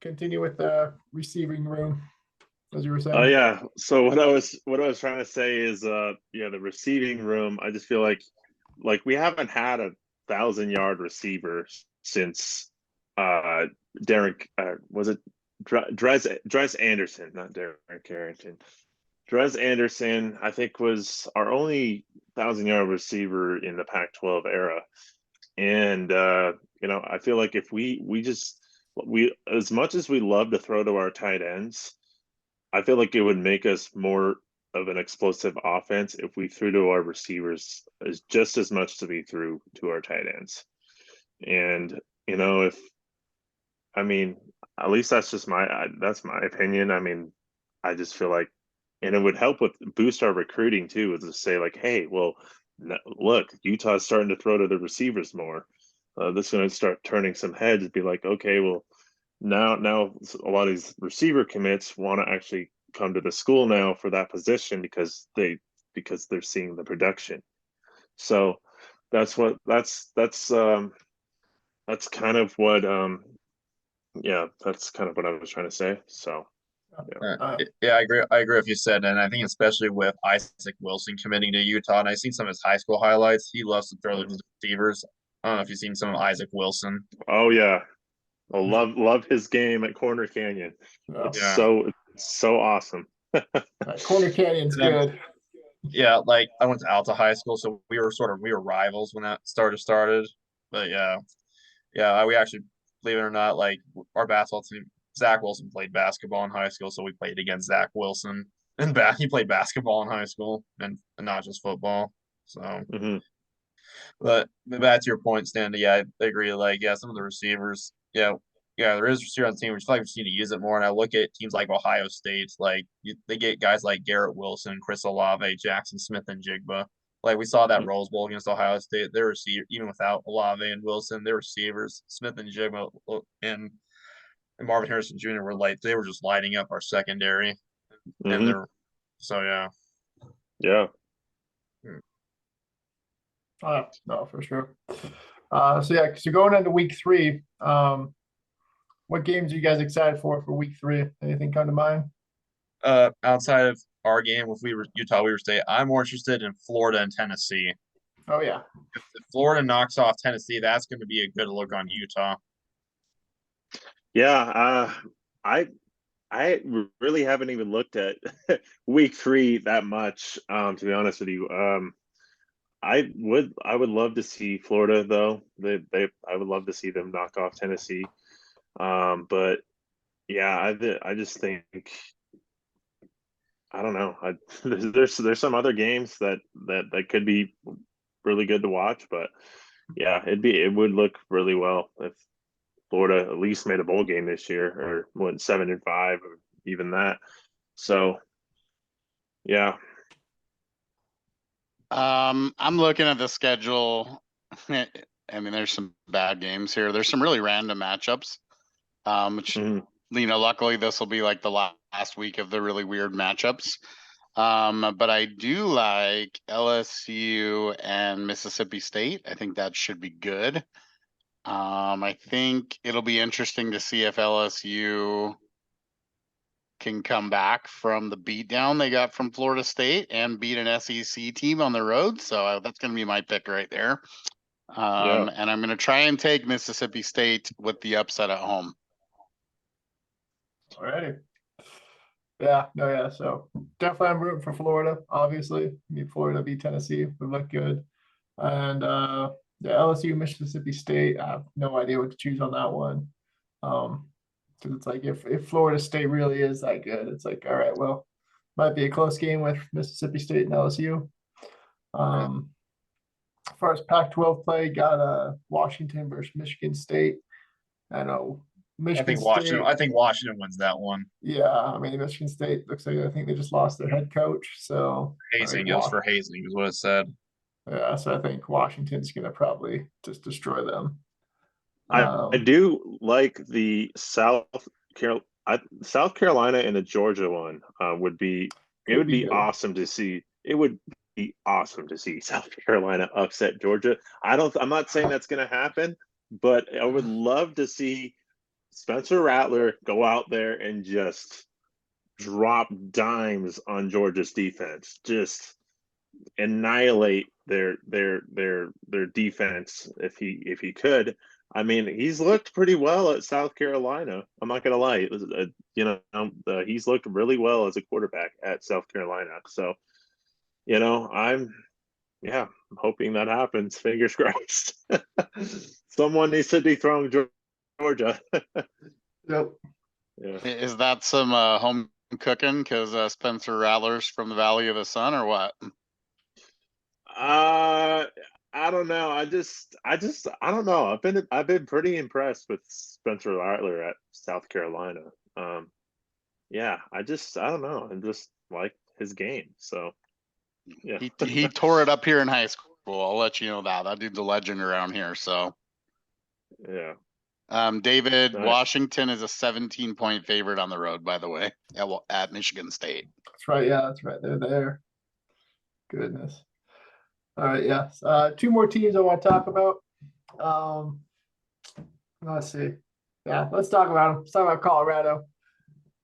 continue with the receiving room, as you were Oh saying. yeah. So what I was trying to say is yeah, the receiving room, I just feel like we haven't had a 1,000 yard receiver since uh Derek was it Dres Anderson, not Derek Carrington. Dres Anderson, I think, was our only 1,000 yard receiver in the Pac-12 era. And I feel like if we just we as much as we love to throw to our tight ends, I feel like it would make us more of an explosive offense if we threw to our receivers as just as much as we threw to our tight ends. And if I mean, at least that's my opinion. I mean, I just feel like, and it would help with boost our recruiting too, is to say like, hey, well, look, Utah's starting to throw to the receivers more. This is going to start turning some heads. Be like, okay, well, now a lot of these receiver commits want to actually come to the school now for that position because they're seeing the production. So that's kind of what yeah, that's kind of what I was trying to say. So yeah. Yeah, I agree with you said, and I think especially with Isaac Wilson committing to Utah, and I've seen some of his high school highlights. He loves to throw the receivers. I don't know if you've seen some of Isaac Wilson. Oh yeah. I love his game at Corner Canyon. Yeah. Yeah. It's so awesome. Corner Canyon's And then good. yeah, like I went to Alta High School, so we were rivals when that started. But yeah, yeah, we actually, believe it or not, like our basketball team, Zach Wilson played basketball in high school, so we played against Zach Wilson. And he played basketball in high school and not just football. So, Hmm. but back to your point, Stanley, yeah, I agree. Like, yeah, some of the receivers, yeah, there is receiver on the team. We just feel like we just need to use it more. And I look at teams like Ohio State, like they get guys like Garrett Wilson, Chris Olave, Jackson Smith, and Jigba. Like we saw that Rose Bowl against Ohio State, their receiver, even without Olave and Wilson, their receivers, Smith and Jigba and Marvin Harrison Jr. were like they were just lighting up our secondary, and Hmm. they're so yeah. Yeah. No, for sure. So yeah, so going into week three, what games are you guys excited for week three? Anything come to mind? Outside of our game, if we were Utah, we were State, I'm more interested in Florida and Tennessee. Oh yeah. If Florida knocks off Tennessee, that's going to be a good look on Utah. Yeah. I I really haven't even looked at week three that much, to be honest with you. I would love to see Florida though. They I would love to see them knock off Tennessee. But yeah, I just think I don't know. There's some other games that could be really good to watch, but yeah, it would look really well if Florida at least made a bowl game this year or went 7-5 or even that. So yeah. I'm looking at the schedule. I mean, there's some bad games here. There's some really random matchups. Which Mhm. luckily this will be like the last week of the really weird matchups. But I do like LSU and Mississippi State. I think that should be good. I think it'll be interesting to see if LSU can come back from the beatdown they got from Florida State and beat an SEC team on the road. So that's going to be my pick right there. Yeah. And I'm going to try and take Mississippi State with the upset at home. Alrighty. Yeah, no, yeah. So definitely I'm rooting for Florida, obviously. Need Florida beat Tennessee would look good. And yeah, LSU, Mississippi State, I have no idea what to choose on that one. Because it's like if Florida State really is that good, it's like, all right, well, might be a close game with Mississippi State and LSU. As far as Pac-12 play, got Washington versus Michigan State. I know Michigan State. I think Washington wins that one. Yeah, I mean Michigan State looks like I think they just lost their head coach. So I think Hazing. It was for hazing, is what it said. yeah, so I think Washington's gonna probably just destroy them. I do like the South Carolina and the Georgia one would be it Could would be be good. awesome to see. It would be awesome to see South Carolina upset Georgia. I'm not saying that's going to happen, but I would love to see Spencer Rattler go out there and just drop dimes on Georgia's defense, just annihilate their defense if he could. I mean, he's looked pretty well at South Carolina. I'm not gonna lie, he's looked really well as a quarterback at South Carolina. So, I'm hoping that happens. Fingers crossed. Someone needs to dethrone Georgia. Yep. Yeah. Is that some home cooking because Spencer Rattler's from the Valley of the Sun or what? I don't know. I don't know. I've been pretty impressed with Spencer Rattler at South Carolina. I don't know. I just like his game. So yeah. He tore it up here in high school. I'll let you know that. That dude's a legend around here. So Yeah. David, Nice. Washington is a 17-point favorite on the road, by the way, at Michigan State. That's right. Yeah, that's right. They're there. Goodness. All right. Yes. Two more teams I want to talk about. Let's see. Yeah, let's talk about them. Let's talk about Colorado.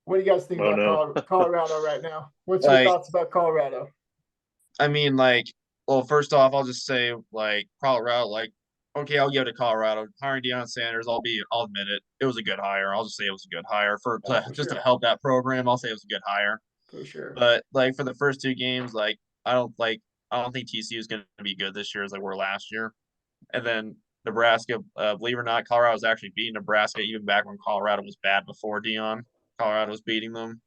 What do you guys think Oh, about no. Colorado right now? What's your Like- thoughts about Colorado? I mean, like, well, first off, I'll just say, like, Colorado, like, okay, I'll give it to Colorado. Hiring Deion Sanders, I'll admit it. It was a good hire. I'll just say it was a good hire For just sure. to help that program. I'll say it was a good hire. For sure. But like for the first two games, like I don't think TCU is going to be good this year as they were last year. And then Nebraska, believe it or not, Colorado was actually beating Nebraska even back when Colorado was bad before Deion. Colorado was beating them.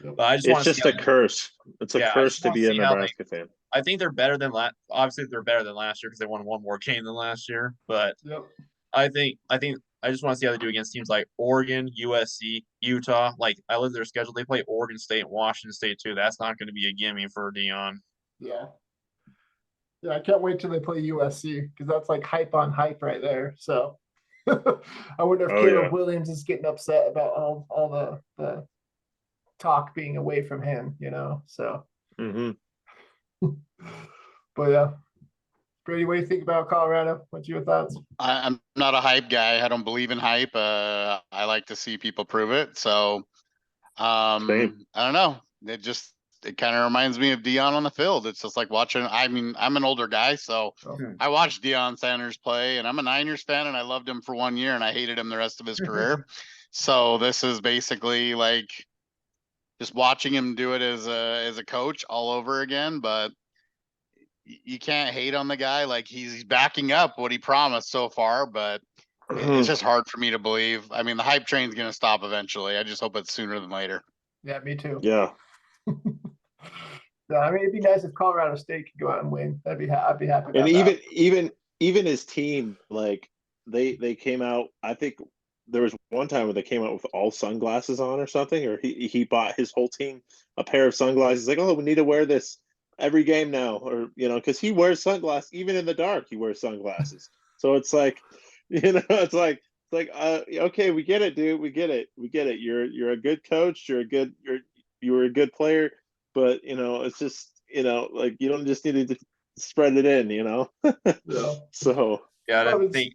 Yep. But I just want It's to just see a curse. It's a Yeah, I curse just to wanna be a see how they- Nebraska fan. I think they're better than obviously they're better than last year because they won one more game than last year. But Yep. I just want to see how they do against teams like Oregon, USC, Utah. Like I look at their schedule, they play Oregon State and Washington State too. That's not going to be a gimme for Deion. Yeah. Yeah, I can't wait till they play USC because that's like hype on hype right there. So I wonder if Oh, Caleb yeah. Williams is getting upset about all the talk being away from him, So Hmm. but yeah. Brady, what do you think about Colorado? What's your thoughts? I'm not a hype guy. I don't believe in hype. I like to see people prove it. So, Same. I don't know. It kind of reminds me of Deion on the field. It's just like watching. I mean, I'm an older guy, so Oh. I watched Deion Sanders play, and I'm a Niners fan, and I loved him for 1 year, and I hated him the rest of his career. So this is basically like just watching him do it as a coach all over again. But you can't hate on the guy. Like he's backing up what he promised so far, but it's just hard for me to believe. I mean, the hype train's going to stop eventually. I just hope it's sooner than later. Yeah, me too. Yeah. Yeah, I mean, it'd be nice if Colorado State could go out and win. I'd be happy about And that. even his team, like they came out. I think there was one time where they came out with all sunglasses on or something, or he bought his whole team a pair of sunglasses. Like, oh, we need to wear this every game now, or because he wears sunglasses even in the dark. He wears sunglasses, so it's like, it's like okay, we get it, dude. We get it. You're a good coach. You were a good player, but it's just like you don't just need to spread it in, Yeah. So Yeah, Well, I it's- think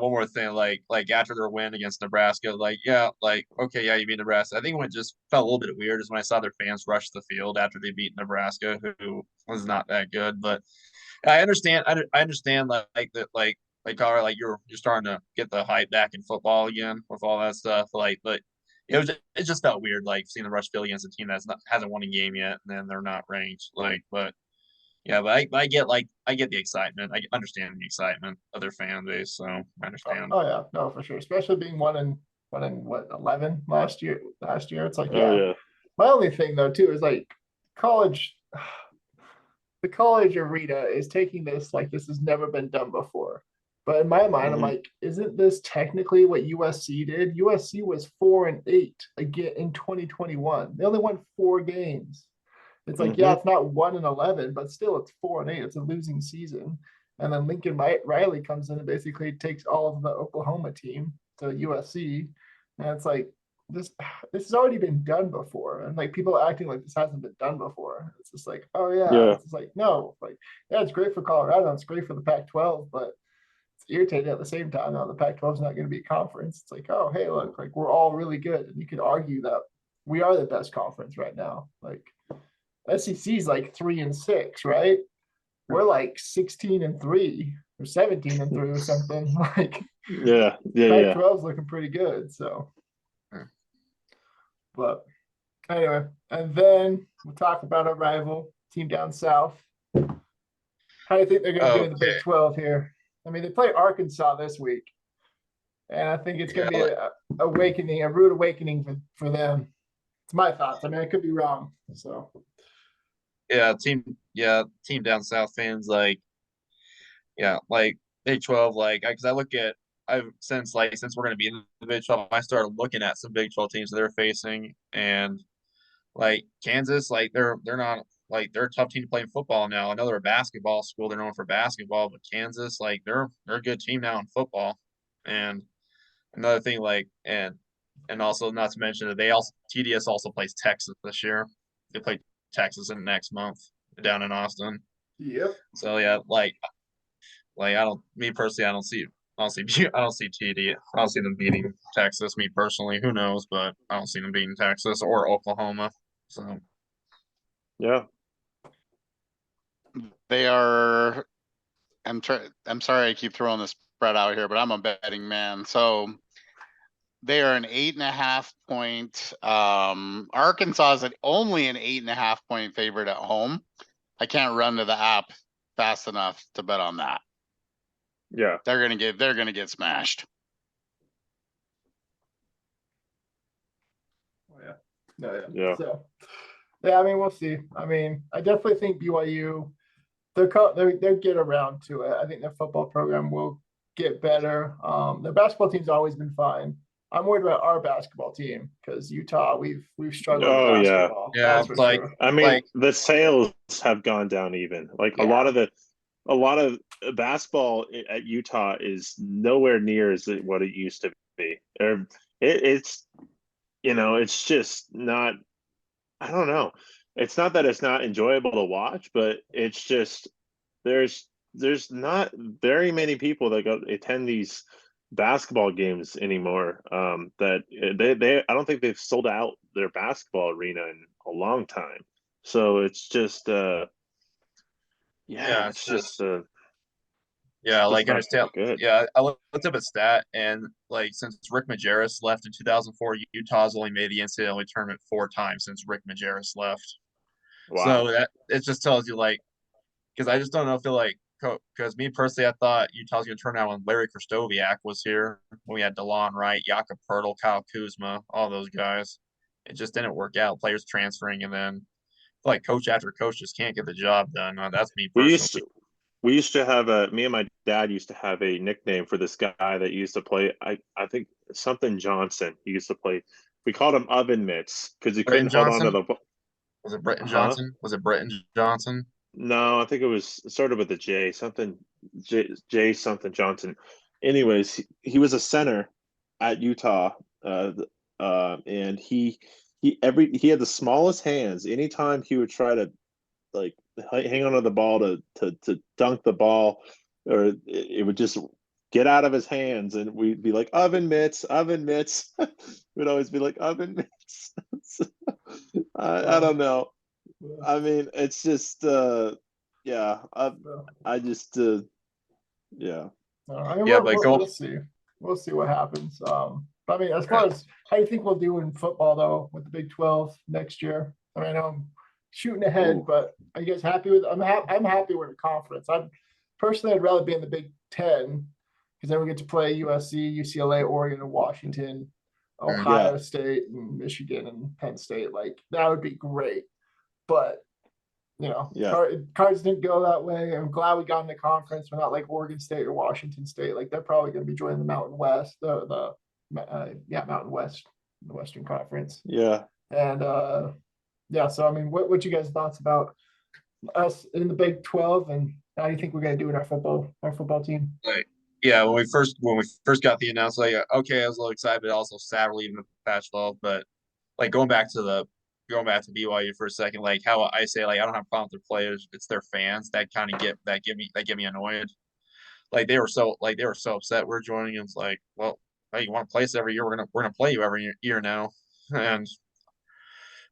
one more thing, like after their win against Nebraska, okay, yeah, you beat Nebraska. I think what just felt a little bit weird is when I saw their fans rush the field after they beat Nebraska, who was not that good. But I understand. I understand like that, like Colorado, like you're starting to get the hype back in football again with all that stuff. But it just felt weird, like seeing the rush field against a team hasn't won a game yet, and then they're not ranked. But I get the excitement. I understand the excitement of their fan base, so I understand. Oh yeah, no, for sure. Especially being one in what 11 last year. It's like yeah. My only thing though too is like college. The college arena is taking this like this has never been done before. But in my mind, I'm Mhm. like, isn't this technically what USC did? USC was 4-8 again in 2021. They only won 4 games. It's like, yeah, it's not 1-11, but still it's 4-8. It's a losing season. And then Lincoln Riley comes in and basically takes all of the Oklahoma team to USC. And it's like, this has already been done before. And like people are acting like this hasn't been done before. It's just like, oh yeah. Yeah. It's just like, no, like, yeah, it's great for Colorado. It's great for the Pac-12, but it's irritating at the same time. Now the Pac-12 is not going to be a conference. It's like, oh, hey, look, like we're all really good, and you could argue that we are the best conference right now. Like SEC is like 3-6, right? We're like 16-3 or 17-3 or something. Like Yeah, yeah, yeah. Pac-12 is looking pretty good. So, but anyway, and then we'll talk about our rival team down south. How do you think they're going to do in the Big Okay. 12 here? I mean, they play Arkansas this week, and I think it's going to be a rude awakening for them. It's my thoughts. I mean, I could be wrong. So, team down south fans like Big 12, because I look at since we're gonna be in the Big 12, I started looking at some Big 12 teams that they're facing, and like Kansas, they're not they're a tough team to play in football now. I know they're a basketball school, they're known for basketball, but Kansas, they're a good team now in football. And another thing, and also not to mention that TDS also plays Texas this year. They play Texas in next month down in Austin. yep. So yeah, me personally, I don't see TD. I don't see them beating Texas. Me personally, who knows? But I don't see them beating Texas or Oklahoma. So Yeah. They are. I'm sorry, I keep throwing this spread out here, but I'm a betting man. So they are an 8.5 point. Arkansas is only an 8.5 point favorite at home. I can't run to the app fast enough to bet on that. Yeah. They're gonna get smashed. Oh, yeah. No, yeah. Yeah. So, yeah, I mean, we'll see. I mean, I definitely think BYU, they'll get around to it. I think their football program will get better. Their basketball team's always been fine. I'm worried about our basketball team because Utah, we've struggled Oh, with yeah. basketball. Yeah, That's for sure. I mean, the sales have gone down even. Like Yeah. a lot of basketball at Utah is nowhere near as what it used to be. It's it's just not. I don't know. It's not that it's not enjoyable to watch, but it's just there's not very many people that go attend these basketball games anymore. That they I don't think they've sold out their basketball arena in a long time. So it's just Yeah, it's just yeah, just I not understand. good. Yeah, I looked up a stat, and since Rick Majerus left in 2004, Utah's only made the NCAA tournament 4 times since Rick Majerus left. Wow. So that it just tells you because I just don't know if because me personally, I thought Utah's gonna turn out when Larry Krystkowiak was here, when we had DeLon Wright, Jakob Pertl, Kyle Kuzma, all those guys. It just didn't work out. Players transferring, and then coach after coach just can't get the job done. That's me personally. We used to have me and my dad used to have a nickname for this guy that used to play. I think something Johnson. He used to play. We called him Oven Mitts because he Britton couldn't hold on to Johnson? the. Was it Britton Huh? Johnson? Was it Britton Johnson? No, I think it started with a J, something J something Johnson. Anyways, he was a center at Utah, and he had the smallest hands. Anytime he would try to hang on to the ball to dunk the ball, or it would just get out of his hands, and we'd be like oven mitts. We'd always be like oven mitts. I don't know. I mean, it's just yeah. I just yeah. I mean, Yeah, but we'll see. We'll see what happens. But I mean, as far as how do you think we'll do in football though with the Big 12 next year? I mean, I'm shooting ahead, Ooh. but are you guys happy with? I'm happy with the conference. I'd rather be in the Big 10 because then we get to play USC, UCLA, Oregon, and Washington, Ohio State, and Michigan, and Penn State. Like that would be great. But cards didn't go that way. I'm glad we got in the conference. We're not like Oregon State or Washington State. Like they're probably going to be joining the Mountain West, Mountain West, the Western Conference. Yeah. And so I mean, what you guys thoughts about us in the Big 12, and how do you think we're going to do in our football team? When we first got the announcement, okay, I was a little excited, but also sad we're leaving the Pac-12. But going back to BYU for a second, how I say I don't have a problem with their players, it's their fans that kind of get me annoyed. like they were so upset we're joining. And it's like, well, hey, you want to play us every year? We're gonna play you every year now, and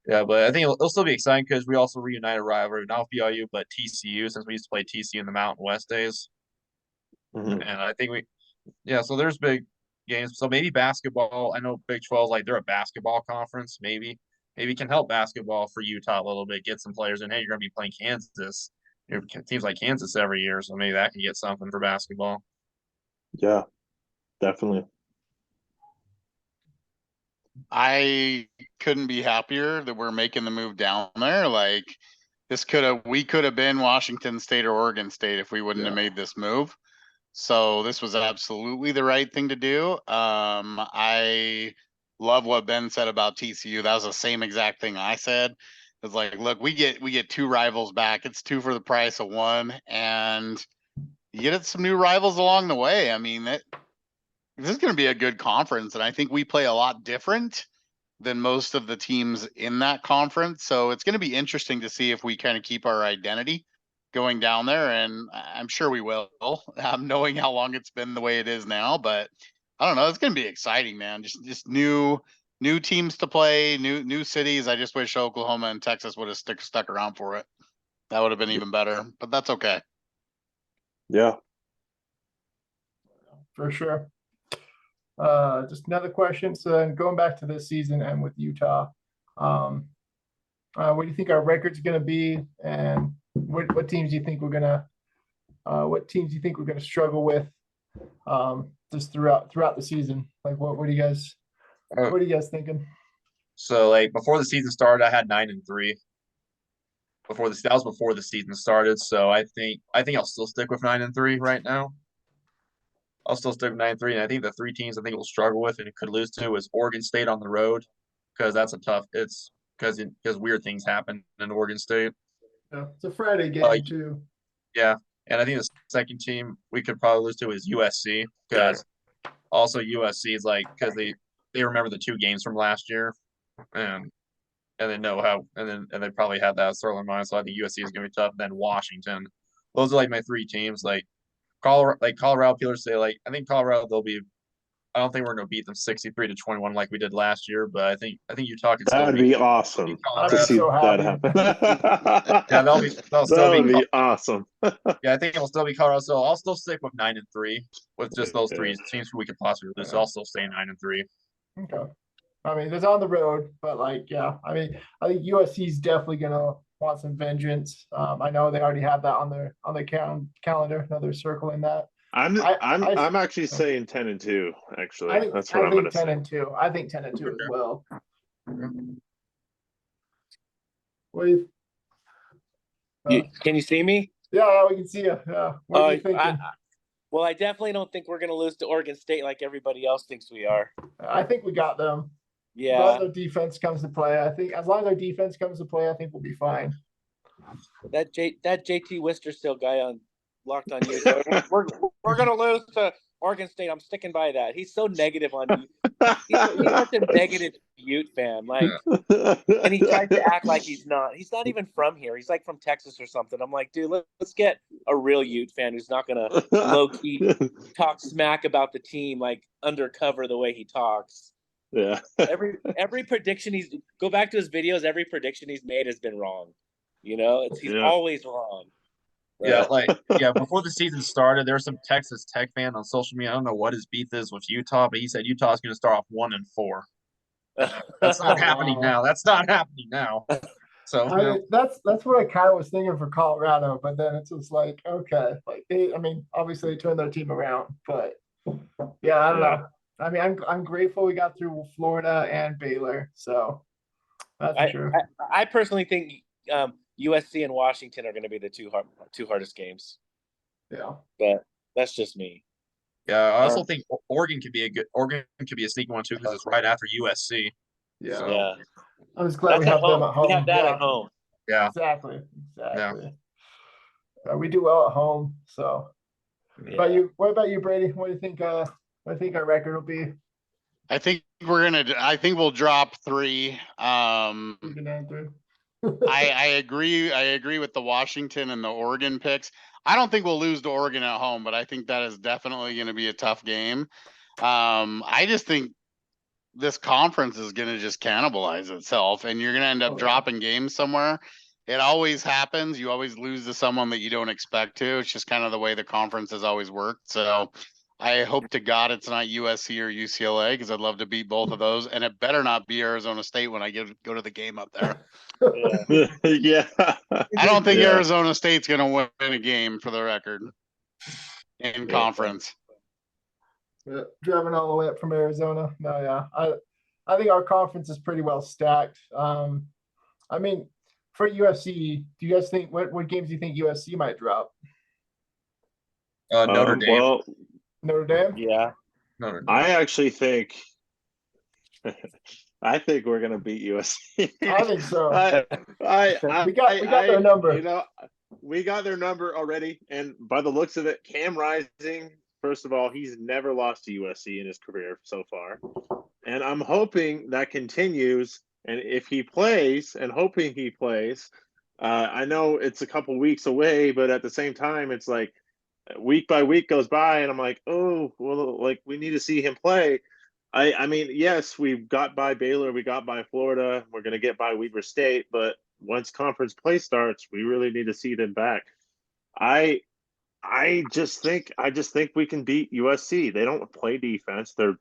yeah, but I think it'll still be exciting because we also reunited rivalry, not with BYU, but TCU, since we used to play TCU in the Mountain West days. Mhm. And I think yeah, so there's big games. So maybe basketball. I know Big 12, like they're a basketball conference. Maybe can help basketball for Utah a little bit, get some players in. Hey, you're going to be playing Kansas. Teams like Kansas every year, so maybe that can get something for basketball. Yeah, definitely. I couldn't be happier that we're making the move down there. Like we could have been Washington State or Oregon State if we wouldn't have Yeah. made this move. So this was absolutely the right thing to do. I love what Ben said about TCU. That was the same exact thing I said. It's like, look, we get two rivals back. It's two for the price of one, and you get some new rivals along the way. I mean, this is going to be a good conference, and I think we play a lot different than most of the teams in that conference. So it's going to be interesting to see if we kind of keep our identity going down there, and I'm sure we will, knowing how long it's been the way it is now. But I don't know, it's going to be exciting, man. Just new teams to play, new cities. I just wish Oklahoma and Texas would have stuck around for it. That would have been even better, but that's okay. Yeah. For sure. Just another question. So then going back to this season and with Utah, what do you think our record's going to be, and what teams do you think we're gonna struggle with, just throughout the season? Like, what are you guys thinking? So like before the season started, I had 9-3. That was before the season started. So I think I'll still stick with 9-3 right now. I'll still stick with 9-3, and I think the three teams I think we'll struggle with and could lose to is Oregon State on the road, because that's a tough. It's because weird things happen in Oregon State. Yeah, it's a Friday game too. Yeah, and I think the second team we could probably lose to is USC, because also USC is like, because they remember the two games from last year, and they know how, and they probably had that sort of mind. So I think USC is going to be tough. Then Washington. Those are like my three teams. Like Colorado, people say like, I think Colorado I don't think we're going to beat them 63-21 like we did last year, but I think Utah can still That'd be awesome I'd to be see so that happy. happen. Yeah, they'll still That would be be awesome. Yeah, I think it'll still be Colorado. So I'll still stick with 9-3 with just those three teams who we could possibly lose. So I'll still stay 9-3. Okay. I mean, it's on the road, but like, yeah, I mean, I think USC is definitely gonna want some vengeance. I know they already have that on their calendar. Now they're circling that. I'm actually saying 10-2. Actually, that's what I'm think gonna say. 10-2. I think 10-2 as Okay. well. What do you? Can you see me? Yeah, we can see you. Yeah. What are you thinking? Well, I definitely don't think we're going to lose to Oregon State like everybody else thinks we are. I think we got them. As long Yeah, as our defense comes to play, I think I think we'll be fine. that JT Wisterstill guy on Locked On You. We're going to lose to Oregon State. I'm sticking by that. He's so negative on you. He's such a negative Ute fan. Like, and he tries to act like he's not. He's not even from here. He's like from Texas or something. I'm like, dude, let's get a real Ute fan who's not gonna low key talk smack about the team like undercover the way he talks. Yeah. Every prediction go back to his videos. Every prediction he's made has been wrong. You know, he's always wrong. Yeah, before the season started, there was some Texas Tech fan on social media. I don't know what his beef is with Utah, but he said Utah's going to start off 1-4. That's not happening now. That's not happening now. So mean, that's what I kind of was thinking for Colorado, but then it's just like, okay, like obviously they turned their team around, but yeah, I don't know. I mean, I'm grateful we got through Florida and Baylor, so that's for sure. I personally think USC and Washington are going to be the two hardest games. Yeah, but that's just me. Yeah, I also think Oregon could be a sneaky one too, because it's right after USC. Yeah, so. Yeah. I'm just glad we have them at home. We have that at home. Yeah, exactly. Yeah. We do well at home. So, what about you, Brady? What do you think? What do you think our record will be? I think we'll drop 3. You can answer. I agree with the Washington and the Oregon picks. I don't think we'll lose to Oregon at home, but I think that is definitely going to be a tough game. I just think this conference is going to just cannibalize itself, and you're going to end up Oh, yeah. dropping games somewhere. It always happens. You always lose to someone that you don't expect to. It's just kind of the way the conference has always worked. So I hope to God it's not USC or UCLA, because I'd love to beat both of those. And it better not be Arizona State when I go to the game up there. Yeah. Yeah. I don't think Yeah. Arizona State's going to win a game, for the record, in Yeah. conference. Yeah, driving all the way up from Arizona. No, yeah. I think our conference is pretty well stacked. I mean, for USC, do you guys think what games do you think USC might drop? Notre Dame. Well, Notre Dame? Yeah. Notre Dame. I actually think I think we're gonna beat USC. I think so. We got their number. You know, we got their number already, and by the looks of it, Cam Rising. First of all, he's never lost to USC in his career so far, and I'm hoping that continues. And if he plays, and hoping he plays, I know it's a couple weeks away, but at the same time, it's like week by week goes by, and I'm like, oh, well, like we need to see him play. I mean, yes, we got by Baylor, we got by Florida, we're going to get by Weber State, but once conference play starts, we really need to see them back. I just think we can beat USC. They don't play defense. They're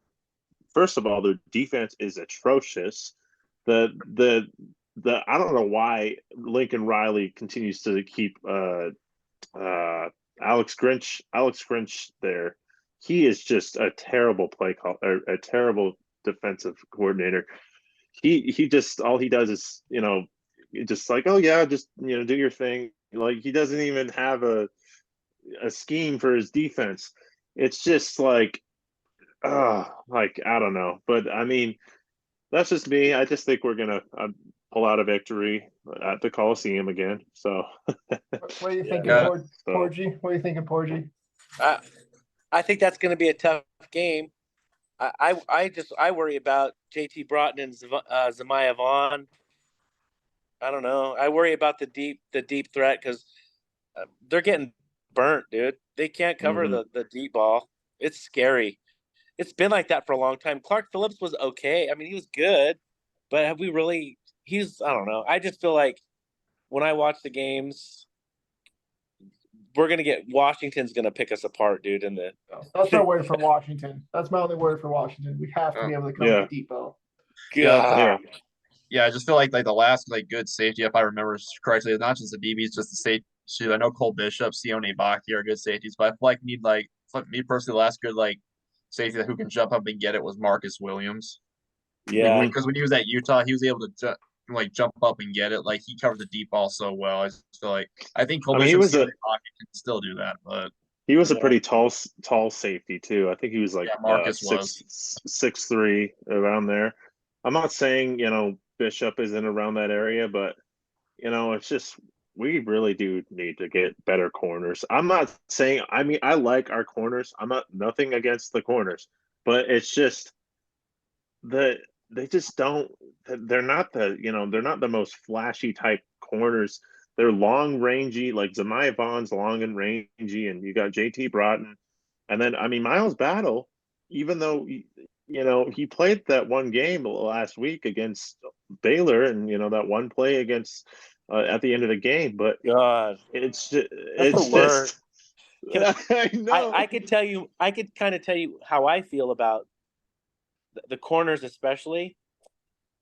first of all, their defense is atrocious. The I don't know why Lincoln Riley continues to keep Alex Grinch there. He is just a terrible play call, or a terrible defensive coordinator. He just all he does is just like, oh yeah, just do your thing. Like he doesn't even have a scheme for his defense. It's just like I don't know. But I mean, that's just me. I just think we're gonna pull out a victory at the Coliseum again. So What are you thinking, Yeah. Porgy? What are you thinking, Porgy? I think that's going to be a tough game. I worry about JT Broughton and Zamaya Vaughn. I don't know. I worry about the deep threat, because they're getting burnt, dude. They can't cover the deep ball. It's scary. It's been like that for a long time. Clark Phillips was okay. I mean, he was good, but have we really? I don't know. I just feel like when I watch the games, we're gonna get Washington's gonna pick us apart, dude. That's my word for Washington. That's my only word for Washington. We have to be able to come Yeah. to deep ball. yeah. Yeah, I just feel like the last good safety, if I remember correctly, it's not just the DBs, just the safety too. I know Cole Bishop, Sione Baki are good safeties, but I feel like we need me personally, the last good safety who can jump up and get it was Marcus Williams. Yeah. Because when he was at Utah, he was able to jump up and get it. Like he covered the deep ball so well. I just feel like I think Cole I mean, he Bishop was Sione Baki can still do that, but He was a pretty tall safety too. I think he was like Marcus was 6'3", around there. I'm not saying Bishop isn't around that area, but it's just we really do need to get better corners. I'm not saying I mean I like our corners. I'm not nothing against the corners, but it's just they just don't. They're not they're not the most flashy type corners. They're long rangy, like Zamaya Vaughn's long and rangy, and you got JT Broughton. And then, I mean, Miles Battle, even though, he played that one game last week against Baylor and, that one play against at the end of the game, but God, it's just, that's the worst. I know. I could kind of tell you how I feel about the corners, especially.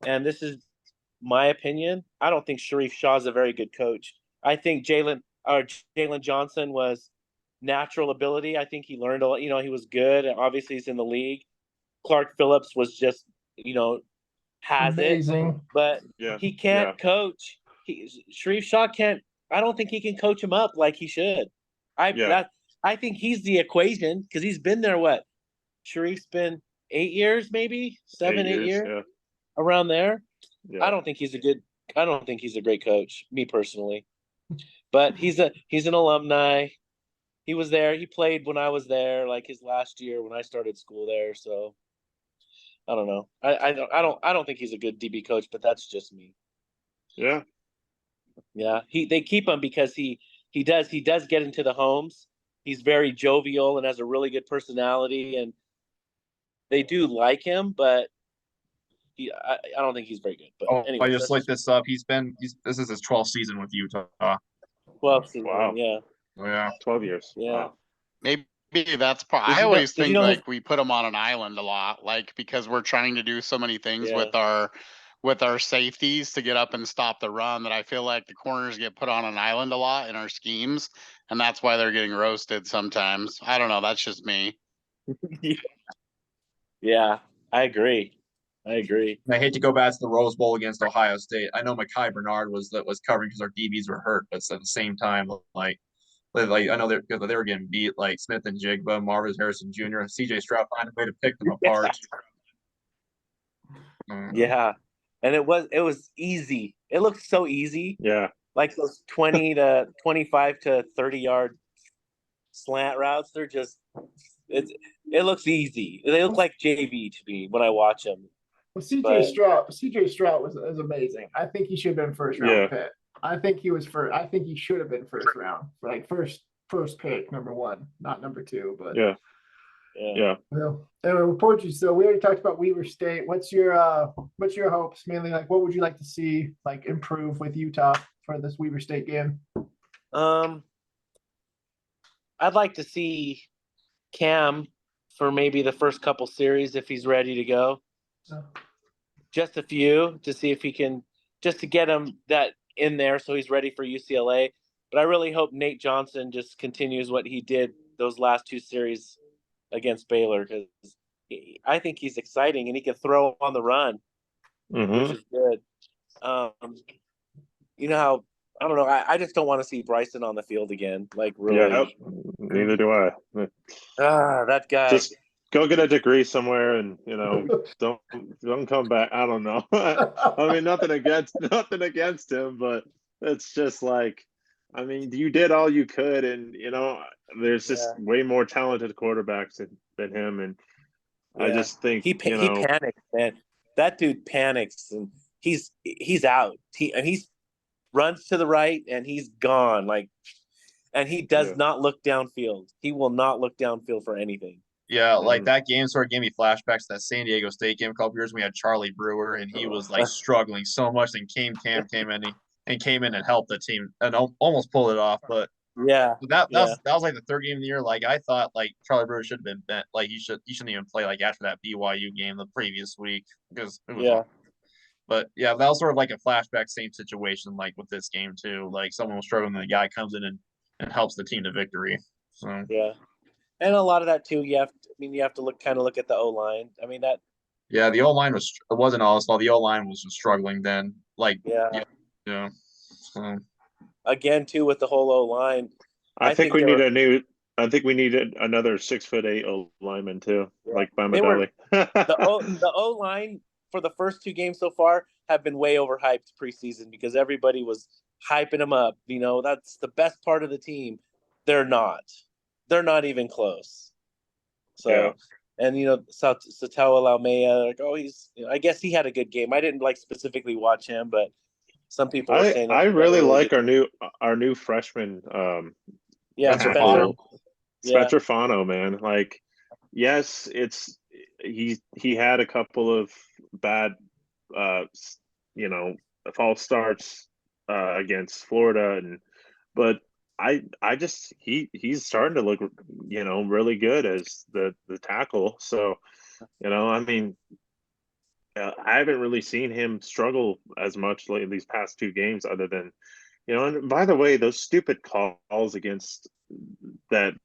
And this is my opinion. I don't think Sharif Shaw is a very good coach. I think Jalen Johnson was natural ability. I think he learned a lot. He was good, and obviously he's in the league. Clark Phillips was just, has Amazing. it, but he can't coach. Sharif Shaw can't. I don't think he can coach him up like he should. I think he's the equation, because he's been there. What? Sharif's been 8 years, maybe 7, 8 years, around there. Yeah. I don't think he's a great coach, me personally. But he's an alumni. He was there. He played when I was there, like his last year when I started school there. So I don't know. I don't think he's a good DB coach, but that's just me. Yeah. Yeah. They keep him because he He does get into the homes. He's very jovial and has a really good personality, and they do like him, but I don't think he's very good. But Oh, I anyways, just looked this up. This is his 12th season with Utah. Oh 12 season. Wow. Yeah, yeah. 12 years. yeah. Wow. Maybe that's Does I he know- always does he think know his- like we put him on an island a lot, like because we're trying to do so many things Yeah. with our safeties to get up and stop the run that I feel like the corners get put on an island a lot in our schemes, and that's why they're getting roasted sometimes. I don't know. That's just me. Yeah, I agree. I agree. And I hate to go back to the Rose Bowl against Ohio State. I know Mekhi Bernard was covering because our DBs were hurt, but at the same time, like I know they were getting beat, like Smith and Jigba, Marvin Harrison Jr., CJ Stroud find a way to pick them apart. Yeah, and it was easy. It looked so easy, Yeah. like those 20 to 25 to 30-yard slant routes. They're just it looks easy. They look like JV to me when I watch them. Well, CJ But- Stroud is amazing. I think he should have been first round Yeah. pick. I think he was first. I think he should have been first round, like first pick, number 1, not number 2. But Yeah. Yeah. Yeah. well, anyway, Portuguese. So we already talked about Weaver State. What's your hopes? Mainly, like, what would you like to see like improve with Utah for this Weaver State game? I'd like to see Cam for maybe the first couple series if he's ready to go. Yeah. Just a few to see if he can, just to get him that in there so he's ready for UCLA. But I really hope Nate Johnson just continues what he did those last 2 series against Baylor, because I think he's exciting and he can throw on the run, Mm-hmm. which is good. You know how, I don't know, I just don't want to see Bryson on the field again. Like, really. Yeah. Neither do I. That guy. Just go get a degree somewhere and, don't come back. I don't know. I mean, nothing against him, but it's just like, I mean, you did all you could, and there's just way more talented quarterbacks than him, and I Yeah. just think He panics, man. That dude panics, and he's out. He runs to the right, and he's gone. Like, and he does Yeah. not look downfield. He will not look downfield for anything. Yeah, like Mhm. that game sort of gave me flashbacks to that San Diego State game a couple years when we had Charlie Brewer and he was like struggling so much. And Cam came in and helped the team and almost pulled it off. But Yeah, that was like the 3rd game of the year. Like I thought, like Charlie Brewer should have been bent. Like he shouldn't even play like after that BYU game the previous week because it was. yeah, But yeah, that was sort of like a flashback, same situation like with this game too. Like someone was struggling, and the guy comes in and helps the team to victory. So yeah. And a lot of that too. You have to look at the O line. I mean that. yeah, the O line it wasn't all fault. The O line was just struggling then. Like Yeah. So Again too with the whole O line. I think we needed another 6'8" O lineman too, like Bama The O line for the first 2 games so far have been way overhyped preseason because everybody was hyping them up. That's the best part of the team. They're not. They're not even close. So, Yeah. and Satawa Laumea, like, oh, I guess he had a good game. I didn't specifically watch him, but some people are saying I that he had a really like good- our new freshman Spencer. Fano. Spencer Fano, man. Like, yes, he had a couple of bad false starts against Florida, but I just he's starting to look really good as the tackle. So I mean, I haven't really seen him struggle as much these past 2 games, other than And by the way, those stupid calls against that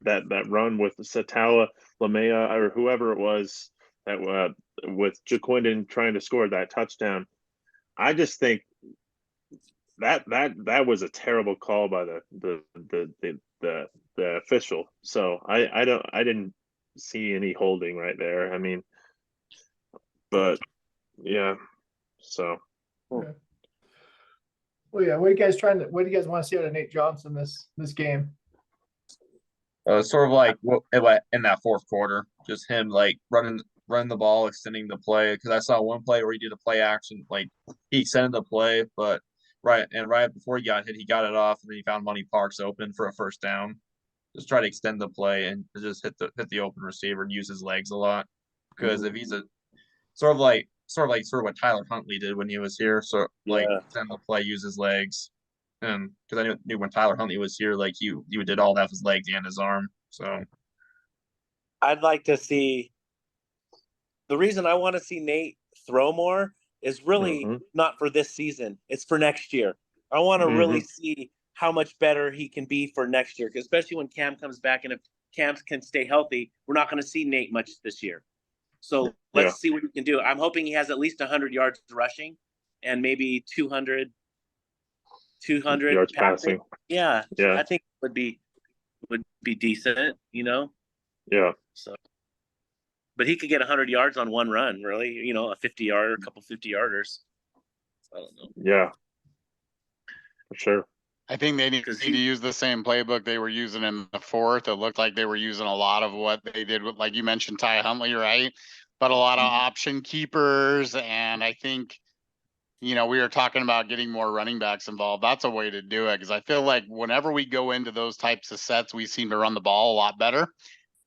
run with Satawa Lamea or whoever it was that with Jaquindon trying to score that touchdown, I just think that was a terrible call by the official. So I didn't see any holding right there. I mean, but yeah, so. Well, yeah. What do you guys want to see out of Nate Johnson this game? Sort of like in that 4th quarter, just him like running the ball, extending the play. Because I saw one play where he did a play action, like he extended the play, but right before he got hit, he got it off, and then he found Money Parks open for a first down. Just try to extend the play and just hit the open receiver and use his legs a lot. Because if he's a sort of like what Tyler Huntley did when he was here, so like Yeah. extend the play, use his legs, and because I knew when Tyler Huntley was here, like he did all that with his legs and his arm. So I'd like to see. The reason I want to see Nate throw more is really not for this season. It's for next year. I want to really see how much better he can be for next year, especially when Cam comes back. And if Cam can stay healthy, we're not going to see Nate much this year. So let's see what he can do. I'm hoping he has at least 100 yards rushing and maybe 200 yards passing. Yeah, Yeah. I think would be decent, you know. Yeah. So, but he could get 100 yards on one run, really. You know, a 50-yarder, a couple 50-yarders. I don't know. Yeah. For sure. I think they need to use the same playbook they were using in the fourth. It looked like they were using a lot of what they did with, like you mentioned, Ty Huntley, right? But a lot of option keepers. And I think, you know, we were talking about getting more running backs involved. That's a way to do it. Because I feel like whenever we go into those types of sets, we seem to run the ball a lot better.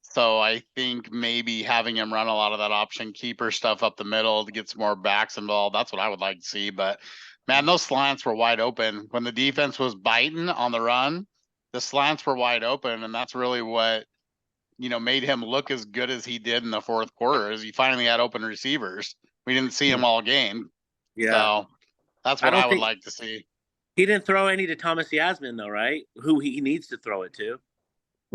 So I think maybe having him run a lot of that option keeper stuff up the middle to get some more backs involved. That's what I would like to see. But man, those slants were wide open when the defense was biting on the run. The slants were wide open, and that's really what, you know, made him look as good as he did in the fourth quarter. Is he finally had open receivers? We didn't see him all game. Yeah, so that's what I would like to see. He didn't throw any to Thomas Yasmin though, right? Who he needs to throw it to.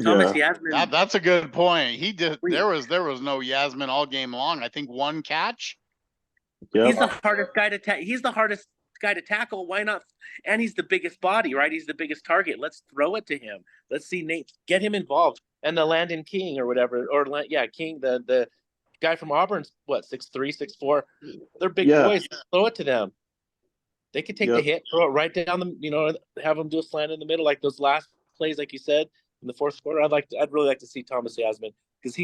Thomas Yasmin. That's a good point. He did. There was no Yasmin all game long. I think one catch. Yep. He's the hardest guy to He's the hardest guy to tackle. Why not? And he's the biggest body, right? He's the biggest target. Let's throw it to him. Let's see Nate, get him involved. And the Landon King or whatever, King, the guy from Auburn's what, 6'3", 6'4". They're big boys. Throw it to them. They could take the hit, throw it right down the, you know, have them do a slant in the middle, like those last plays, like you said in the fourth quarter. I'd really like to see Thomas Yasmin because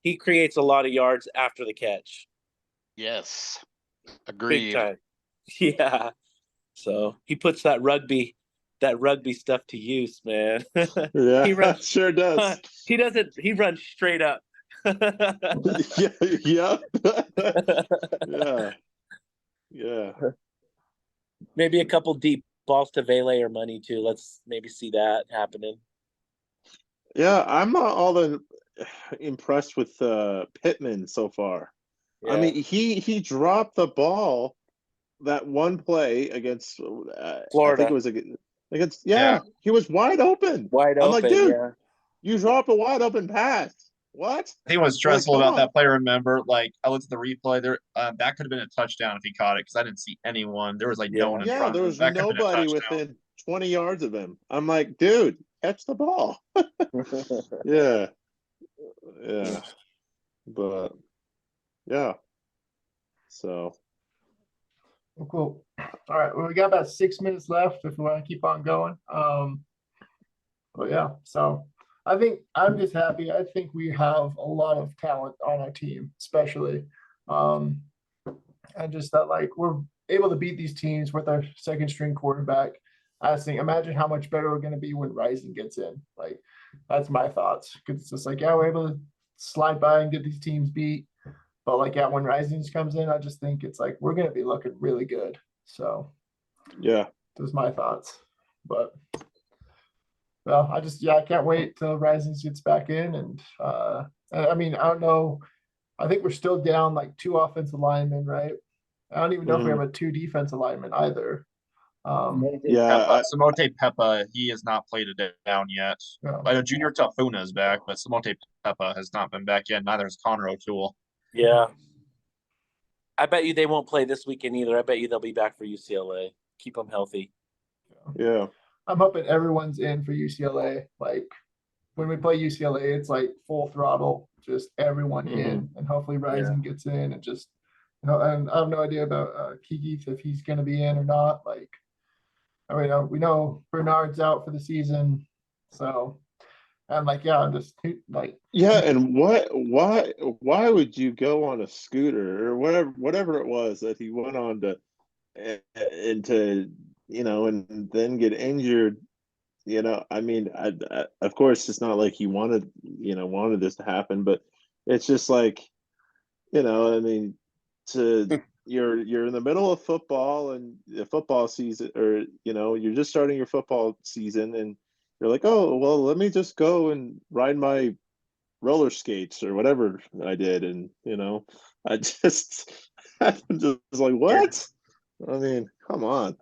he creates a lot of yards after the catch. Yes, agreed. Big time. Yeah. So he puts that rugby stuff to use, man. Yeah, he runs, sure does. He doesn't. He runs straight up. Yeah. Maybe a couple deep balls to Vele or money too. Let's maybe see that happening. Yeah, I'm not all that impressed with Pittman so far. Yeah. I mean, he dropped the ball that one play against Florida. I think it was against he was wide open. I'm like, dude, you drop a wide open pass. What? I think what's stressful about that play, remember, like I looked at the replay there, that could have been a touchdown if he caught it because I didn't see anyone. There was like no one in front. There was nobody within 20 yards of him. I'm like, dude, catch the ball. Yeah. But yeah. So cool. All right. Well, we got about 6 minutes left if we want to keep on going. But yeah, so I think I'm just happy. I think we have a lot of talent on our team, especially. And just that, like, we're able to beat these teams with our second string quarterback. I just think, imagine how much better we're going to be when Rising gets in. Like, that's my thoughts. Because it's just like, yeah, we're able to slide by and get these teams beat. But like, yeah, when Rising comes in, I just think it's like, we're going to be looking really good. So, yeah, those are my thoughts. But, well, I can't wait till Rising gets back in. And, I mean, I don't know. I think we're still down like 2 offensive linemen, right? I don't even know if we have a 2 defensive linemen either. Samote Peppa, he has not played it down yet. Yeah. I know Junior Tafuna is back, but Samote Peppa has not been back yet. Neither is Connor O'Toole. Yeah. I bet you they won't play this weekend either. I bet you they'll be back for UCLA. Keep them healthy. Yeah. I'm hoping everyone's in for UCLA. Like, when we play UCLA, it's like full throttle, just everyone in, and hopefully Rising gets in and just, you know, and I have no idea about Kiki if he's going to be in or not. Like, I mean, we know Bernard's out for the season, so, and like, yeah, I'm just like, yeah, and why would you go on a scooter or whatever it was that he went on to and then get injured. I mean, of course, it's not like he wanted this to happen, but it's just like, I mean, you're in the middle of football and the football season, or you're just starting your football season, and you're like, oh well, let me just go and ride my roller skates or whatever I did, and I just I'm just like, what? I mean, come on.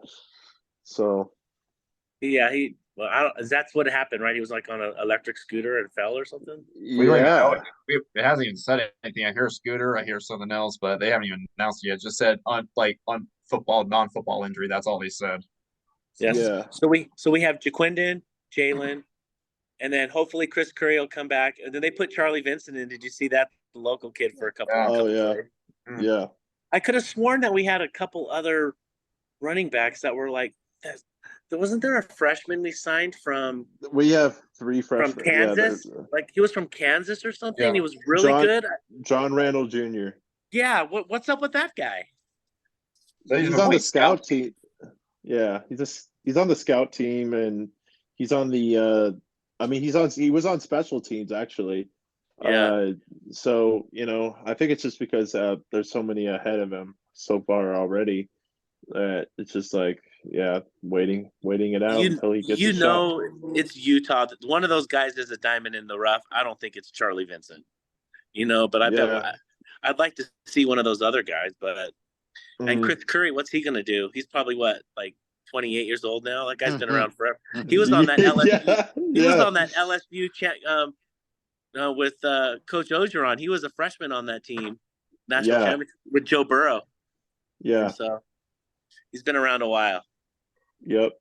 So Yeah, well, I don't, that's what happened, right? He was like on an electric scooter and fell or something. We don't even know. yeah, It hasn't even said anything. I hear scooter, I hear something else, but they haven't even announced it yet. Just said on football, non-football injury. That's all they said. Yes. Yeah. So we have Jaquindon, Jalen, and then hopefully Chris Curry will come back. And then they put Charlie Vincent in. Did you see that? The local kid for a couple. Yeah. Oh, yeah. plays. Yeah. I could have sworn that we had a couple other running backs that were like. Wasn't there a freshman we signed from? We have 3 freshmen. From Kansas, like he was from Kansas or something. Yeah. He was really good. John Randall Jr. Yeah, what's up with that guy? He's on the scout team. Yeah, he's on the scout team, and he's on the. I mean, he was on special teams actually. Yeah. So I think it's just because there's so many ahead of him so far already. It's just like, waiting it out until he gets a shot. It's Utah. One of those guys is a diamond in the rough. I don't think it's Charlie Vincent, but I'd like to see one of those other guys. But and Chris Curry, what's he gonna do? He's probably like 28 years old now. That guy's been around forever. He was on that LSU. He was on that LSU with Coach Ogeron. He was a freshman on that team, national championship with Joe Burrow. Yeah. And so he's been around a while. Yep.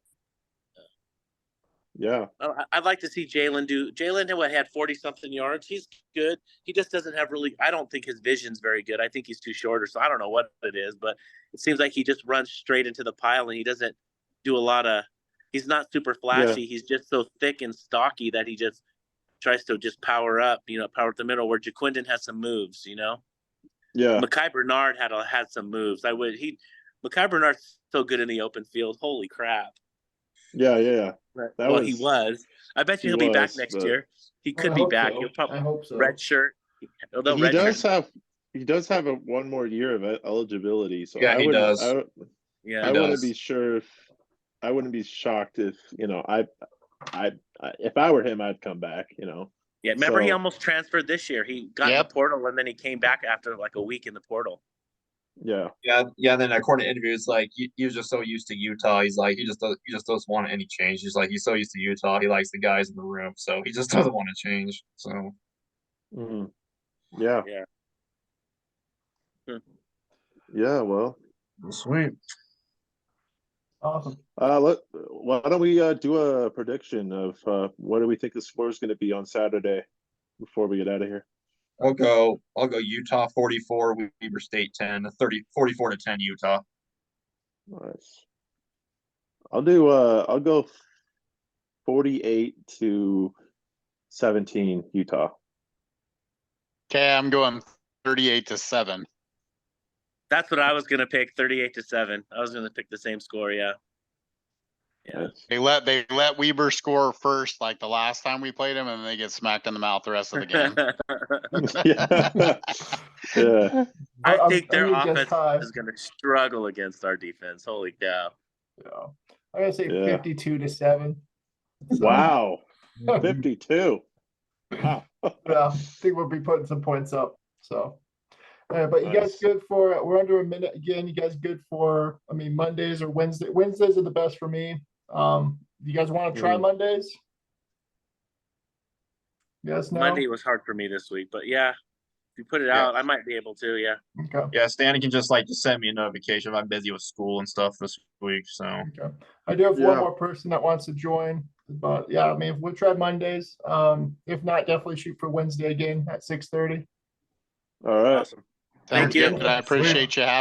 Yeah. I'd like to see Jalen do. Jalen had 40-something yards. He's good. He just doesn't have really. I don't think his vision's very good. I think he's too short, or so I don't know what it is, but it seems like he just runs straight into the pile, and he doesn't do a lot of. He's not super flashy. He's just so thick and stocky that he just tries to just power up. Power up the middle. Where Jaquindon has some moves. Yeah. Mekhi Bernard had some moves. Mekhi Bernard's so good in the open field. Holy crap. Yeah. He was. I bet you he'll be back next year. He could be back. So. He'll probably I hope so. red shirt. He does have one more year of eligibility. So Yeah, he does. I wouldn't be sure if I wouldn't be shocked if if I were him, I'd come back. Yeah, remember he almost transferred this year. He got in the portal and then he came back after like a week in the portal. Yeah. Then according to interviews, like he was just so used to Utah. He's like he just doesn't want any change. He's so used to Utah. He likes the guys in the room, so he just doesn't want to change. So. Yeah. Yeah. Yeah. Well. Sweet. Awesome. Why don't we do a prediction of what do we think the score is going to be on Saturday before we get out of here? I'll go Utah 44, Weber State 10, 44-10 Utah. Nice. I'll go 48-17 Utah. Okay, I'm going 38-7. That's what I was gonna pick. 38-7. I was gonna pick the same score. Yeah. Yeah. Nice. They let Weber score first, like the last time we played him, and then they get smacked in the mouth the rest of the game. Yeah. I think their offense is gonna struggle against our defense. Holy cow! Yeah. I'm gonna say 52-7. Wow. 52. Wow. Yeah, I think we'll be putting some points up. So, but you guys good for? We're under a minute again. You guys good for? I mean, Mondays or Wednesday? Wednesdays are the best for me. You guys want to try Mondays? Yes. No. Monday was hard for me this week, but yeah, if you put it out, I might be able to. Yeah. Okay. Yeah, Stanley can just send me a notification if I'm busy with school and stuff this week. So. Okay. I do have one more person that wants to join. But yeah, I mean, we'll try Mondays. If not, definitely shoot for Wednesday again at 6:30. All right. Awesome. Thank you. I appreciate you having